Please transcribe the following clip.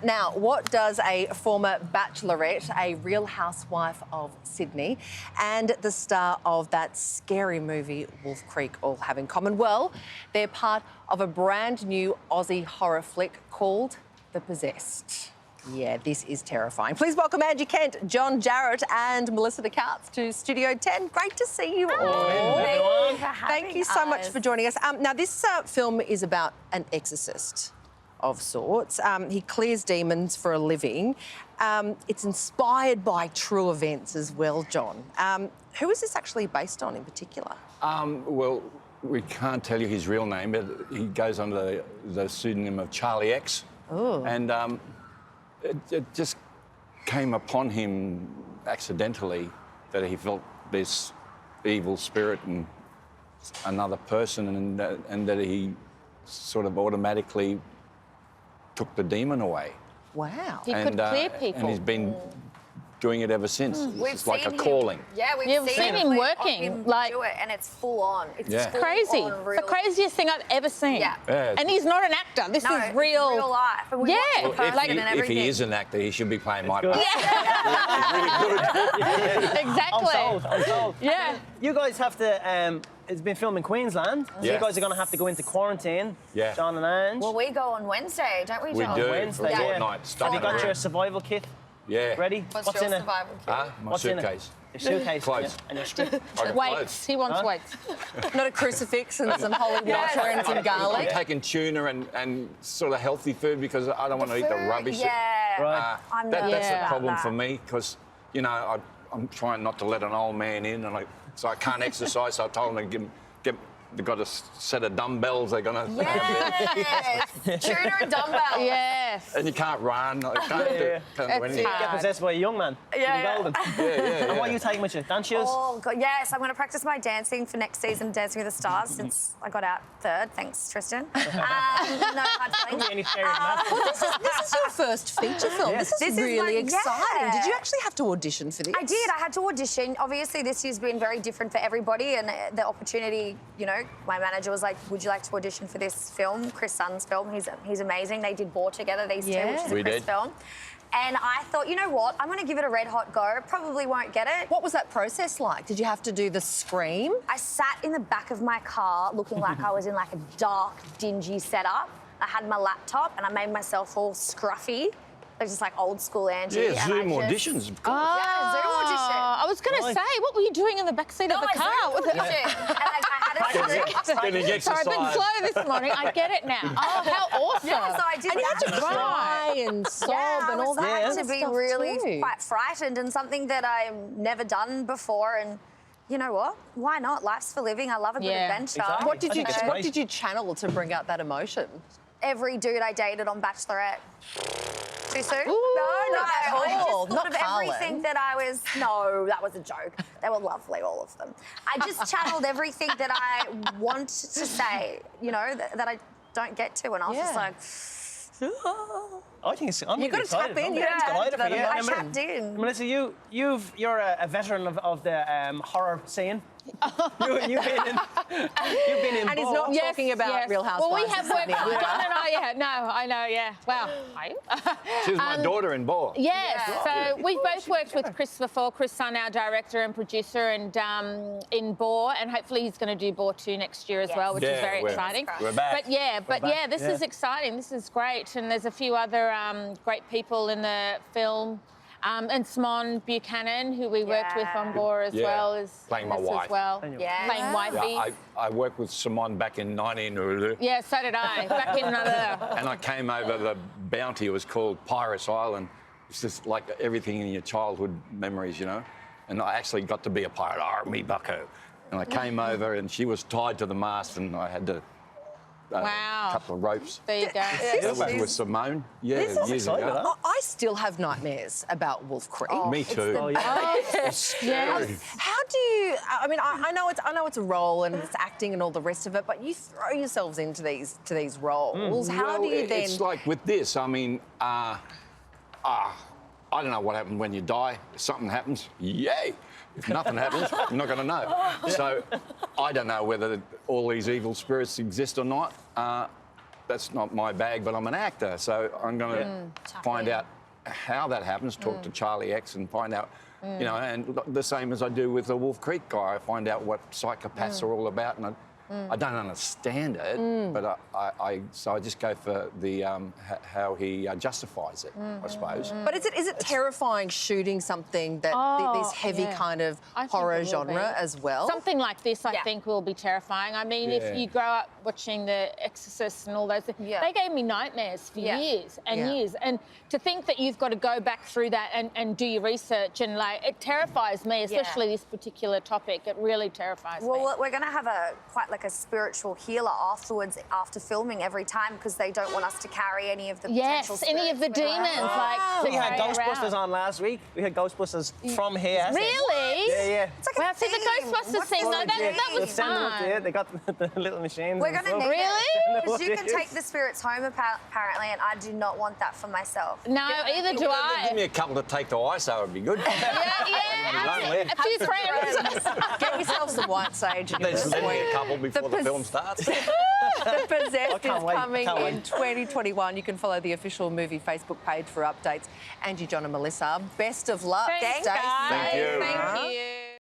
Now, what does a former bachelorette, a real housewife of Sydney, and the star of that scary movie, Wolf Creek, all have in common? Well, they're part of a brand new Aussie horror flick called The Possessed. Yeah, this is terrifying. Please welcome Angie Kent, John Jarrett and Melissa DeCouts to Studio 10. Great to see you all. Thank you so much for joining us. Now, this film is about an exorcist of sorts. He clears demons for a living. It's inspired by true events as well, John. Who is this actually based on in particular? Well, we can't tell you his real name, but he goes under the pseudonym of Charlie X. Ooh. And it just came upon him accidentally that he felt this evil spirit in another person, and that he sort of automatically took the demon away. Wow. He could clear people. And he's been doing it ever since. It's like a seen calling. Yeah, we've seen him working, like do it, and it's full on. It's Yeah. full Crazy. on It's the craziest thing I've ever seen. Yeah. Yeah. And he's not an actor. This No, is it's real. real life. And we Yeah. watch the Well, person like- and If everything. he is an actor, he should be playing my part. Exactly. I'm sold. Yeah. You guys have to. It's been filmed in Queensland. So Yeah. you guys are going to have to go into quarantine. Yeah. John and Ange. Well, we go on Wednesday, don't we, We John? do. Wednesday, for a yeah. fortnight. Have Starting you got around- your survival kit Yeah. ready? What's your in it? survival kit? My What's in it? suitcase. Your suitcase. Clothes. Yeah. And your strip. I got Weights. clothes. He wants Huh? weights. Not a crucifix and some holy Yes. water and some I'm garlic. taking tuna and sort of healthy food because I don't want to eat the Food, rubbish. Yeah. Right. I'm That's nervous the about problem that. for me because, you know, I'm trying not to let an old man in, so I can't exercise. So I told them to they've got a set of dumbbells. They're gonna. Yes. Tuna and dumbbells. Yes. And you can't run. I can't do That's anything. hard. Get possessed by a young man. Yeah, Golden. Yeah. And what are you taking with you? Dance shoes? Oh, God, yes, I'm going to practice my dancing for next season, Dancing with the Stars, since I got out third. Thanks, Tristan. No hard feelings. Any scary than that? This is your first feature film. Yes. This is This is really my- exciting. yeah. Did you actually have to audition for this? I did. I had to audition. Obviously, this year's been very different for everybody, and the opportunity, you know, my manager was like, would you like to audition for this film, Chris Sun's film? He's amazing. They did Bore together, these two, Yeah. which is We a Chris did. film. And I thought, you know what? I'm going to give it a red hot go. Probably won't get it. What was that process like? Did you have to do the scream? I sat in the back of my car looking like I was in like a dark, dingy setup. I had my laptop and I made myself all scruffy. It was just like old school Angie. Yeah, and Zoom I just- auditions. Yeah, Zoom audition. I was going to Nice. say, what were you doing in the back seat of the I car? Zoom audition. And like, I had a script. Getting Sorry, exercise. I've been slow this morning. I get it now. Oh, how awesome. Yeah, so I did And you had that. to cry and sob Yeah, and all that I Yeah. had kind to of be stuff really too. quite frightened, and something that I've never done before. And you know what? Why not? Life's for living. I love a good Yeah. adventure. Exactly. What did I you think it's What great. did you channel to bring out that emotion? Every dude I dated on Bachelorette. Too soon? Ooh, no, not at I all. just thought Not of Carlin. everything that I was. No, that was a joke. They were lovely, all of them. I just channeled everything that I want to say, you know, that I don't get to, and I was just Yeah. like. I think it's. I'm You really gotta tap excited. in, I'm you really gotta tap delighted into for that you. I emotion. tapped in. Melissa, you're a veteran of the horror scene. You've been in. And he's not Yes, talking about yes. Real Housewives. Well, we have of worked. Sydney John either. and I, yeah. No, I know, yeah. Wow. Are you? She was my daughter in Bore. Yes, Yeah. so we've both worked with Chris before, Chris Sun, our director and producer, and in Bore, and hopefully he's going to do Bore 2 next year as well, which is Yeah, very we're- exciting. we're back. But yeah, this yeah. is exciting. This is great, and there's a few other great people in the film. And Simone Buchanan, who we worked with on Bore as Yeah. well, is Playing my in this wife. as well. Yeah. Playing wifey. Yeah, I worked with Simone back in 19... Yeah, so did I. Back in another. And I came over the bounty. It was called Pirates Island. It's just like everything in your childhood memories, you know. And I actually got to be a pirate. Me bucko. And I came over and she was tied to the mast and I had to... Wow. couple of ropes. There you go. That was with Simone. Yeah, This is years exciting, ago. huh? I still have nightmares about Wolf Creek. Me too. Oh, yeah. Yeah. How do you? I mean, I know it's a role and it's acting and all the rest of it, but you throw yourselves into these roles. How do you then? It's like with this, I mean, I don't know what happened when you die. If something happens, yay. If nothing happens, you're not going to know. So I don't know whether all these evil spirits exist or not. that's not my bag, but I'm an actor, so I'm going to find out how that happens, talk to Charlie X and find out, you know, and the same as I do with the Wolf Creek guy, I find out what psychopaths are all about, and I don't understand it, but so I just go for the how he justifies it, I suppose. But is it terrifying shooting something that this heavy kind of I think horror it will genre be. as well? Something like this, I think, will be terrifying. I mean, if you grow up watching The Exorcist and all those things, they gave me nightmares for years and years. And to think that you've got to go back through that and do your research and, like, it terrifies me, especially this particular topic. It really terrifies me. Well, we're going to have quite like a spiritual healer afterwards, after filming every time, because they don't want us to carry any of the potential any of the spirits with us. demons, like, We had carry Ghostbusters around. on last week. We had Ghostbusters from here. Really? Yeah. It's like a Wow, see, the theme. Ghostbusters What's scene, the though, that theme? was fun. Yeah, they got the little machines. We're and going to stuff. need Really? Because you can take the spirits home, apparently, and I do not want that for myself. No, either do I. Give me a couple to take to ISO would be good. Yeah, a few friends. Get yourself some white sage in your Then send me a suite. couple before the film starts. The Possessed can't is wait, coming can't in wait. 2021. You can follow the official movie Facebook page for updates. Angie, John and Melissa, best of luck. Thanks, Stay guys. safe. Thank you. Thank you.